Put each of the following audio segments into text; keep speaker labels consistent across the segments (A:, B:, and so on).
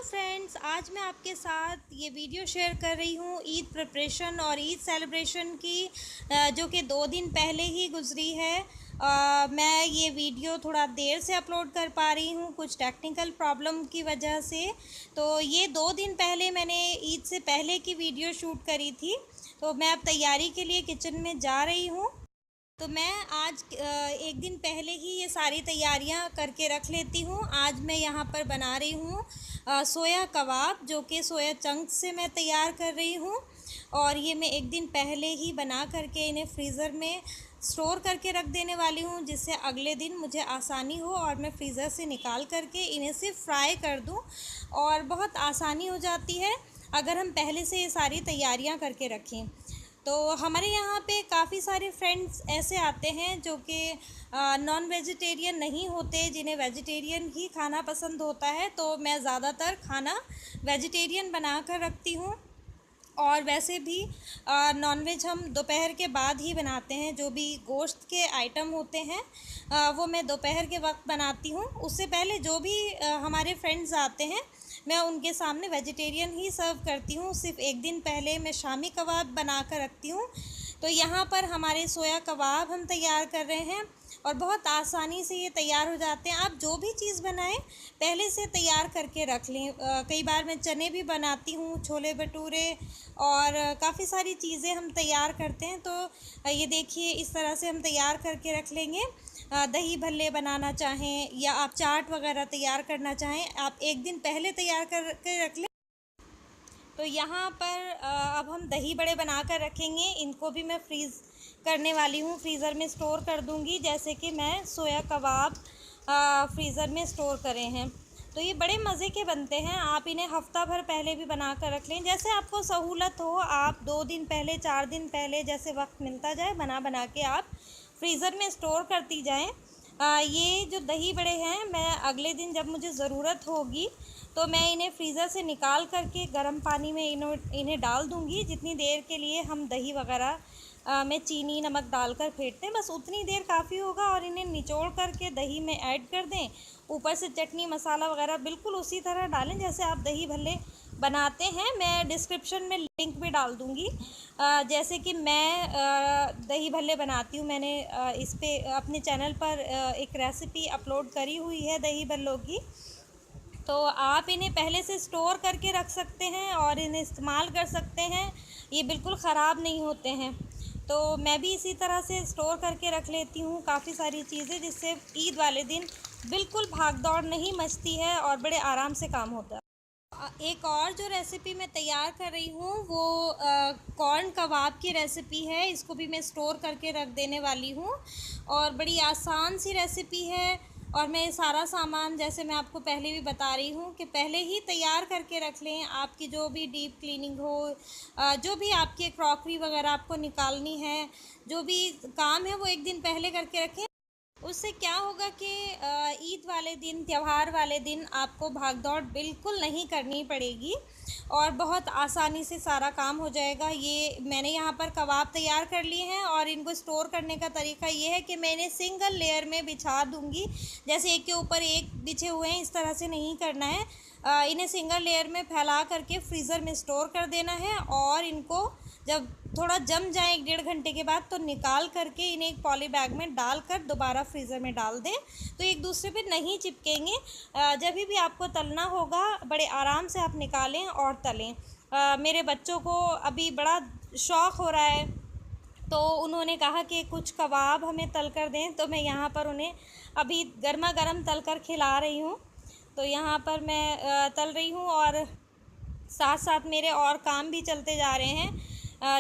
A: Friends, आज मैं आपके साथ ये वीडियो शेयर कर रही हूँ ईद प्रिपरेशन और ईद सेलिब्रेशन की, जो कि 2 दिन पहले ही गुजरी है। मैं ये वीडियो थोड़ा देर से अपलोड कर पा रही हूँ कुछ टेक्निकल प्रॉब्लम की वजह से। तो ये 2 दिन पहले मैंने ईद से पहले की वीडियो शूट करी थी। तो मैं अब तैयारी के लिए किचन में जा रही हूँ। तो मैं आज एक दिन पहले ही ये सारी तैयारियां करके रख लेती हूँ। आज मैं यहाँ पर बना रही हूँ सोया कबाब, जो कि सोया चंक्स से मैं तैयार कर रही हूँ। और ये मैं एक दिन पहले ही बना करके इन्हें फ्रीज़र में स्टोर करके रख देने वाली हूँ, जिससे अगले दिन मुझे आसानी हो और मैं फ्रीज़र से निकाल करके इन्हें सिर्फ फ्राई कर दूँ। और बहुत आसानी हो जाती है अगर हम पहले से ये सारी तैयारियाँ करके रखें। तो हमारे यहाँ पे काफ़ी सारे फ्रेंड्स ऐसे आते हैं जो कि नॉन वेजिटेरियन नहीं होते, जिन्हें वेजिटेरियन ही खाना पसंद होता है। तो मैं ज़्यादातर खाना वेजिटेरियन बना कर रखती हूँ। और वैसे भी नॉनवेज हम दोपहर के बाद ही बनाते हैं। जो भी गोश्त के आइटम होते हैं वो मैं दोपहर के वक्त बनाती हूँ। उससे पहले जो भी हमारे फ्रेंड्स आते हैं मैं उनके सामने वेजिटेरियन ही सर्व करती हूँ। सिर्फ एक दिन पहले मैं शामी कबाब बना कर रखती हूँ। तो यहाँ पर हमारे सोया कबाब हम तैयार कर रहे हैं और बहुत आसानी से ये तैयार हो जाते हैं। आप जो भी चीज़ बनाएं पहले से तैयार करके रख लें। कई बार मैं चने भी बनाती हूँ, छोले भटूरे और काफ़ी सारी चीज़ें हम तैयार करते हैं। तो ये देखिए, इस तरह से हम तैयार करके रख लेंगे। दही भल्ले बनाना चाहें या आप चाट वगैरह तैयार करना चाहें, आप एक दिन पहले तैयार करके रख लें। तो यहाँ पर अब हम दही बड़े बना कर रखेंगे। इनको भी मैं फ्रीज़ करने वाली हूँ, फ्रीज़र में स्टोर कर दूँगी, जैसे कि मैं सोया कबाब फ्रीज़र में स्टोर करे हैं। तो ये बड़े मज़े के बनते हैं। आप इन्हें हफ़्ता भर पहले भी बना कर रख लें, जैसे आपको सहूलत हो। आप 2 दिन पहले, 4 दिन पहले, जैसे वक्त मिलता जाए बना के आप फ्रीज़र में स्टोर करती जाएँ। ये जो दही बड़े हैं, मैं अगले दिन जब मुझे ज़रूरत होगी तो मैं इन्हें फ्रीज़र से निकाल करके गर्म पानी में इन्हें डाल दूँगी। जितनी देर के लिए हम दही वगैरह में चीनी नमक डालकर फेंटते हैं, बस उतनी देर काफ़ी होगा। और इन्हें निचोड़ करके दही में ऐड कर दें। ऊपर से चटनी मसाला वगैरह बिल्कुल उसी तरह डालें जैसे आप दही भल्ले बनाते हैं। मैं डिस्क्रिप्शन में लिंक भी डाल दूँगी। जैसे कि मैं दही भल्ले बनाती हूँ। मैंने इस पे अपने चैनल पर एक रेसिपी अपलोड करी हुई है दही भल्लों की। तो आप इन्हें पहले से स्टोर करके रख सकते हैं और इन्हें इस्तेमाल कर सकते हैं। ये बिल्कुल ख़राब नहीं होते हैं। तो मैं भी इसी तरह से स्टोर करके रख लेती हूँ काफ़ी सारी चीज़ें, जिससे ईद वाले दिन बिल्कुल भाग दौड़ नहीं मचती है और बड़े आराम से काम होता है। एक और जो रेसिपी मैं तैयार कर रही हूँ वो कॉर्न कबाब की रेसिपी है। इसको भी मैं स्टोर करके रख देने वाली हूँ और बड़ी आसान सी रेसिपी है। और मैं सारा सामान, जैसे मैं आपको पहले भी बता रही हूँ, कि पहले ही तैयार करके रख लें। आपकी जो भी डीप क्लीनिंग हो, जो भी आपकी क्रॉकरी वगैरह आपको निकालनी है, जो भी काम है वो एक दिन पहले करके रखें। उससे क्या होगा कि ईद वाले दिन, त्यौहार वाले दिन आपको भाग दौड़ बिल्कुल नहीं करनी पड़ेगी और बहुत आसानी से सारा काम हो जाएगा। ये मैंने यहाँ पर कबाब तैयार कर लिए हैं और इनको स्टोर करने का तरीका ये है कि मैं इन्हें सिंगल लेयर में बिछा दूँगी। जैसे एक के ऊपर एक बिछे हुए हैं, इस तरह से नहीं करना है। इन्हें सिंगल लेयर में फैला करके फ्रीज़र में स्टोर कर देना है। और इनको जब थोड़ा जम जाए 1-1.5 घंटे के बाद, तो निकाल करके इन्हें एक पॉली बैग में डालकर दोबारा फ्रीज़र में डाल दें, तो एक दूसरे पे नहीं चिपकेंगे। जब भी आपको तलना होगा बड़े आराम से आप निकालें और तलें। मेरे बच्चों को अभी बड़ा शौक़ हो रहा है, तो उन्होंने कहा कि कुछ कबाब हमें तल कर दें। तो मैं यहाँ पर उन्हें अभी गर्मा गर्म तल कर खिला रही हूँ। तो यहाँ पर मैं तल रही हूँ और साथ साथ मेरे और काम भी चलते जा रहे हैं।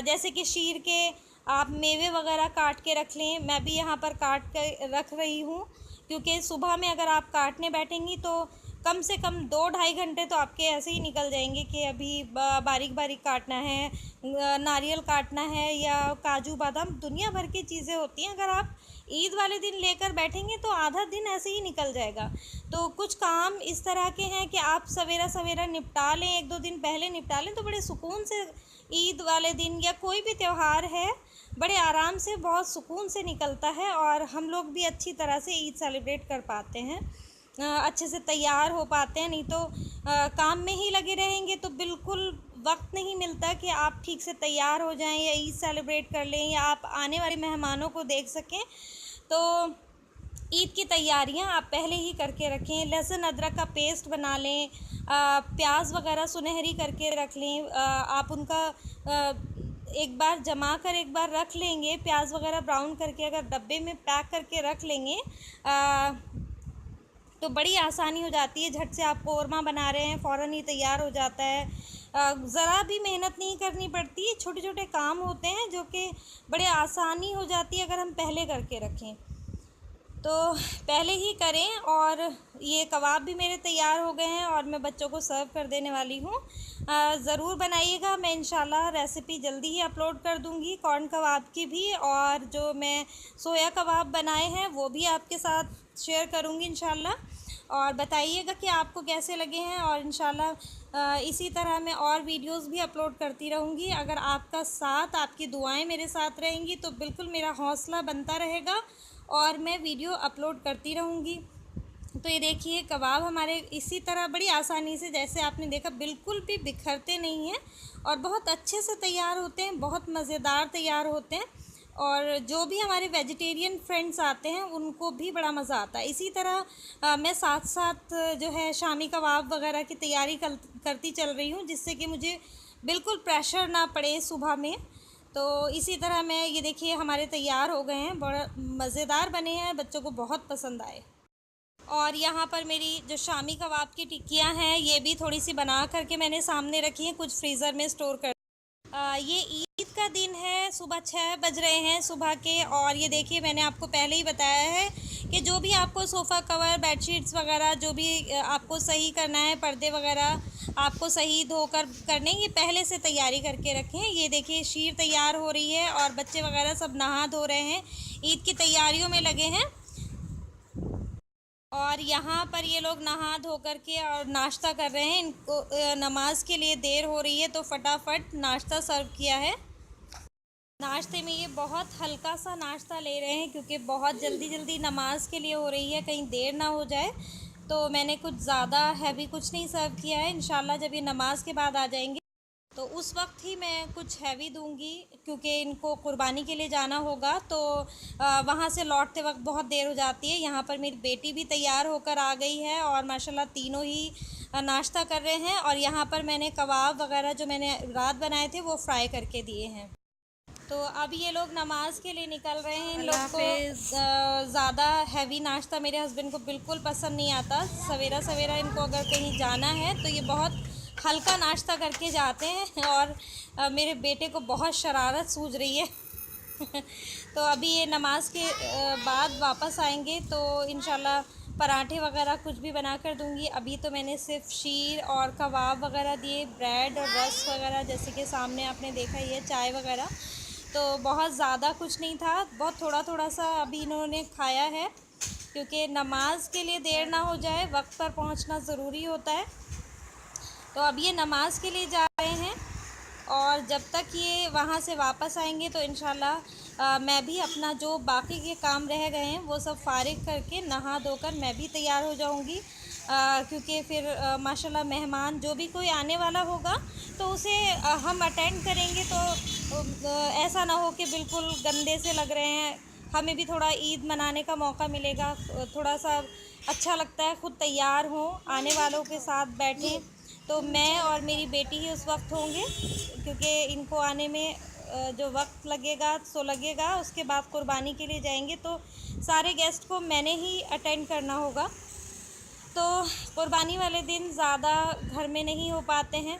A: जैसे कि शीर के आप मेवे वगैरह काट के रख लें। मैं भी यहाँ पर काट कर रख रही हूँ, क्योंकि सुबह में अगर आप काटने बैठेंगी तो कम से कम 2-2.5 घंटे तो आपके ऐसे ही निकल जाएंगे कि अभी बारीक बारीक काटना है, नारियल काटना है या काजू बादाम, दुनिया भर की चीज़ें होती हैं। अगर आप ईद वाले दिन लेकर बैठेंगे तो आधा दिन ऐसे ही निकल जाएगा। तो कुछ काम इस तरह के हैं कि आप सवेरा सवेरा निपटा लें, 1-2 दिन पहले निपटा लें, तो बड़े सुकून से ईद वाले दिन या कोई भी त्यौहार है बड़े आराम से, बहुत सुकून से निकलता है और हम लोग भी अच्छी तरह से ईद सेलिब्रेट कर पाते हैं। अच्छे से तैयार हो पाते हैं। नहीं तो काम में ही लगे रहेंगे तो बिल्कुल वक्त नहीं मिलता कि आप ठीक से तैयार हो जाएं या ईद सेलिब्रेट कर लें या आप आने वाले मेहमानों को देख सकें। तो ईद की तैयारियां आप पहले ही करके रखें। लहसुन अदरक का पेस्ट बना लें, प्याज वगैरह सुनहरी करके रख लें। आप उनका एक बार जमा कर एक बार रख लेंगे, प्याज वगैरह ब्राउन करके अगर डब्बे में पैक करके रख लेंगे तो बड़ी आसानी हो जाती है। झट से आप कौरमा बना रहे हैं, फ़ौरन ही तैयार हो जाता है। ज़रा भी मेहनत नहीं करनी पड़ती। छोटे छोटे काम होते हैं जो कि बड़े आसानी हो जाती है अगर हम पहले करके रखें तो पहले ही करें। और ये कबाब भी मेरे तैयार हो गए हैं और मैं बच्चों को सर्व कर देने वाली हूँ। ज़रूर बनाइएगा। मैं इंशाल्लाह रेसिपी जल्दी ही अपलोड कर दूँगी, कॉर्न कबाब की भी, और जो मैं सोया कबाब बनाए हैं वो भी आपके साथ शेयर करूँगी इंशाल्लाह। और बताइएगा कि आपको कैसे लगे हैं। और इंशाल्लाह इसी तरह मैं और वीडियोस भी अपलोड करती रहूँगी। अगर आपका साथ, आपकी दुआएं मेरे साथ रहेंगी तो बिल्कुल मेरा हौसला बनता रहेगा और मैं वीडियो अपलोड करती रहूँगी। तो ये देखिए कबाब हमारे इसी तरह बड़ी आसानी से, जैसे आपने देखा, बिल्कुल भी बिखरते नहीं हैं और बहुत अच्छे से तैयार होते हैं, बहुत मज़ेदार तैयार होते हैं। और जो भी हमारे वेजिटेरियन फ्रेंड्स आते हैं उनको भी बड़ा मज़ा आता है। इसी तरह मैं साथ साथ जो है शामी कबाब वगैरह की तैयारी करती चल रही हूँ, जिससे कि मुझे बिल्कुल प्रेशर ना पड़े सुबह में। तो इसी तरह मैं, ये देखिए हमारे तैयार हो गए हैं, बड़ा मज़ेदार बने हैं, बच्चों को बहुत पसंद आए। और यहाँ पर मेरी जो शामी कबाब की टिक्कियाँ हैं ये भी थोड़ी सी बना करके मैंने सामने रखी हैं, कुछ फ्रीज़र में स्टोर कर। ये ईद का दिन है, सुबह 6 बज रहे हैं सुबह के। और ये देखिए मैंने आपको पहले ही बताया है कि जो भी आपको सोफ़ा कवर, बेडशीट्स वगैरह जो भी आपको सही करना है, पर्दे वगैरह आपको सही धोकर करने, ये पहले से तैयारी करके रखें। ये देखिए शीर तैयार हो रही है और बच्चे वगैरह सब नहा धो रहे हैं, ईद की तैयारियों में लगे हैं। और यहाँ पर ये लोग नहा धो कर के और नाश्ता कर रहे हैं। इनको नमाज के लिए देर हो रही है तो फटाफट नाश्ता सर्व किया है। नाश्ते में ये बहुत हल्का सा नाश्ता ले रहे हैं क्योंकि बहुत जल्दी जल्दी नमाज के लिए हो रही है, कहीं देर ना हो जाए। तो मैंने कुछ ज़्यादा हैवी कुछ नहीं सर्व किया है। इंशाल्लाह जब ये नमाज के बाद आ जाएंगे तो उस वक्त ही मैं कुछ हैवी दूंगी, क्योंकि इनको कुर्बानी के लिए जाना होगा। तो वहाँ से लौटते वक्त बहुत देर हो जाती है। यहाँ पर मेरी बेटी भी तैयार होकर आ गई है और माशाल्लाह तीनों ही नाश्ता कर रहे हैं। और यहाँ पर मैंने कबाब वगैरह जो मैंने रात बनाए थे वो फ्राई करके दिए हैं। तो अब ये लोग नमाज के लिए निकल रहे हैं। इन लोग को ज़्यादा हैवी नाश्ता मेरे हस्बैंड को बिल्कुल पसंद नहीं आता। सवेरा सवेरा इनको अगर कहीं जाना है तो ये बहुत हल्का नाश्ता करके जाते हैं। और मेरे बेटे को बहुत शरारत सूझ रही है तो अभी ये नमाज के बाद वापस आएंगे तो इंशाल्लाह पराठे वगैरह कुछ भी बना कर दूँगी। अभी तो मैंने सिर्फ शीर और कबाब वगैरह दिए, ब्रेड और रस वगैरह, जैसे कि सामने आपने देखा ही है, चाय वगैरह। तो बहुत ज़्यादा कुछ नहीं था, बहुत थोड़ा थोड़ा सा अभी इन्होंने खाया है, क्योंकि नमाज के लिए देर ना हो जाए, वक्त पर पहुंचना ज़रूरी होता है। तो अब ये नमाज के लिए जा रहे हैं और जब तक ये वहाँ से वापस आएंगे तो इंशाल्लाह मैं भी अपना जो बाकी के काम रह गए हैं वो सब फारिग करके नहा धोकर मैं भी तैयार हो जाऊँगी। क्योंकि फिर माशाल्लाह मेहमान जो भी कोई आने वाला होगा तो उसे हम अटेंड करेंगे, तो ऐसा ना हो कि बिल्कुल गंदे से लग रहे हैं। हमें भी थोड़ा ईद मनाने का मौका मिलेगा, थोड़ा सा अच्छा लगता है, ख़ुद तैयार हों, आने वालों के साथ बैठें। तो मैं और मेरी बेटी ही उस वक्त होंगे, क्योंकि इनको आने में जो वक्त लगेगा सो लगेगा। उसके बाद कुर्बानी के लिए जाएंगे तो सारे गेस्ट को मैंने ही अटेंड करना होगा। तो कुर्बानी वाले दिन ज़्यादा घर में नहीं हो पाते हैं।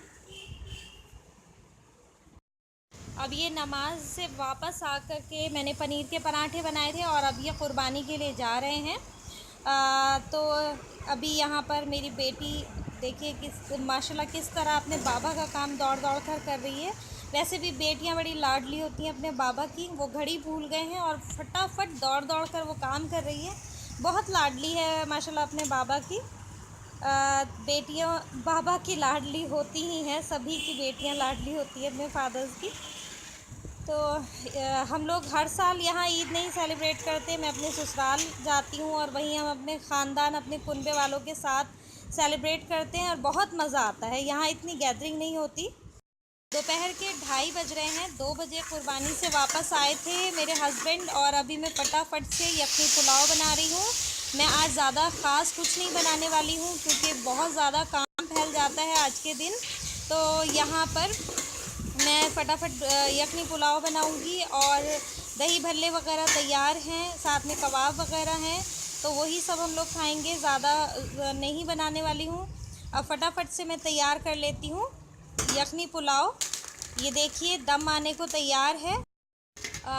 A: अब ये नमाज से वापस आकर के मैंने पनीर के पराठे बनाए थे और अब ये कुर्बानी के लिए जा रहे हैं। तो अभी यहाँ पर मेरी बेटी देखिए किस माशाल्लाह किस तरह अपने बाबा का काम दौड़ दौड़ कर रही है। वैसे भी बेटियाँ बड़ी लाडली होती हैं अपने बाबा की, वो घड़ी भूल गए हैं और फटाफट दौड़ दौड़ कर वो काम कर रही है। बहुत लाडली है माशाल्लाह अपने बाबा की। बेटियाँ बाबा की लाडली होती ही हैं, सभी की बेटियाँ लाडली होती हैं अपने फादर्स की। तो हम लोग हर साल यहाँ ईद नहीं सेलिब्रेट करते। मैं अपने ससुराल जाती हूँ और वहीं हम अपने ख़ानदान, अपने कुनबे वालों के साथ सेलिब्रेट करते हैं और बहुत मज़ा आता है। यहाँ इतनी गैदरिंग नहीं होती। दोपहर के 2:30 बज रहे हैं। 2 बजे कुर्बानी से वापस आए थे मेरे हस्बैंड और अभी मैं फटाफट से यखनी पुलाव बना रही हूँ। मैं आज ज़्यादा ख़ास कुछ नहीं बनाने वाली हूँ क्योंकि बहुत ज़्यादा काम फैल जाता है आज के दिन। तो यहाँ पर मैं फटाफट यखनी पुलाव बनाऊँगी और दही भल्ले वगैरह तैयार हैं, साथ में कबाब वगैरह हैं, तो वही सब हम लोग खाएंगे। ज़्यादा नहीं बनाने वाली हूँ। अब फटाफट से मैं तैयार कर लेती हूँ यखनी पुलाव। ये देखिए दम आने को तैयार है।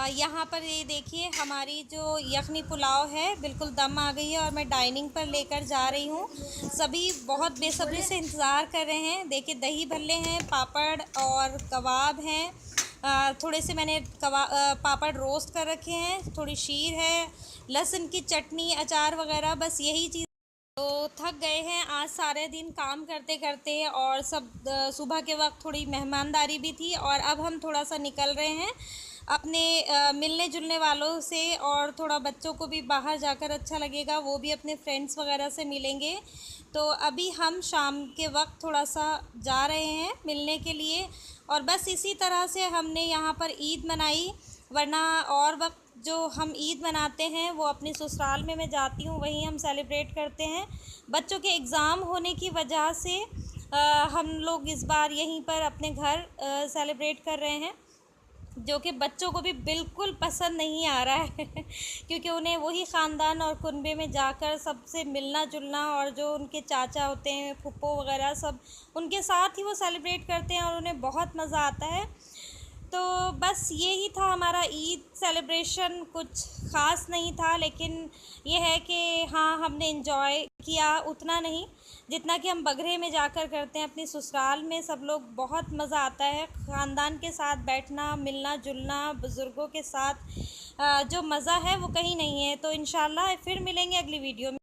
A: यहाँ पर ये देखिए हमारी जो यखनी पुलाव है बिल्कुल दम आ गई है और मैं डाइनिंग पर लेकर जा रही हूँ। सभी बहुत बेसब्री से इंतज़ार कर रहे हैं। देखिए दही भल्ले हैं, पापड़ और कबाब हैं। थोड़े से मैंने पापड़ रोस्ट कर रखे हैं, थोड़ी शीर है, लहसुन की चटनी, अचार वगैरह, बस यही चीज़। तो थक गए हैं आज सारे दिन काम करते करते और सब सुबह के वक्त थोड़ी मेहमानदारी भी थी और अब हम थोड़ा सा निकल रहे हैं अपने मिलने जुलने वालों से और थोड़ा बच्चों को भी बाहर जाकर अच्छा लगेगा, वो भी अपने फ्रेंड्स वगैरह से मिलेंगे। तो अभी हम शाम के वक्त थोड़ा सा जा रहे हैं मिलने के लिए और बस इसी तरह से हमने यहाँ पर ईद मनाई। वरना और वक्त जो हम ईद मनाते हैं वो अपने ससुराल में मैं जाती हूँ, वहीं हम सेलिब्रेट करते हैं। बच्चों के एग्ज़ाम होने की वजह से हम लोग इस बार यहीं पर अपने घर सेलिब्रेट कर रहे हैं, जो कि बच्चों को भी बिल्कुल पसंद नहीं आ रहा है क्योंकि उन्हें वही ख़ानदान और कुनबे में जाकर सबसे मिलना जुलना और जो उनके चाचा होते हैं, फूफो वगैरह, सब उनके साथ ही वो सेलिब्रेट करते हैं और उन्हें बहुत मज़ा आता है। तो बस यही था हमारा ईद सेलिब्रेशन। कुछ ख़ास नहीं था, लेकिन ये है कि हाँ हमने इन्जॉय किया, उतना नहीं जितना कि हम बगरे में जाकर करते हैं अपनी ससुराल में। सब लोग बहुत मज़ा आता है, ख़ानदान के साथ बैठना, मिलना जुलना, बुज़ुर्गों के साथ जो मज़ा है वो कहीं नहीं है। तो इंशाल्लाह फिर मिलेंगे अगली वीडियो में।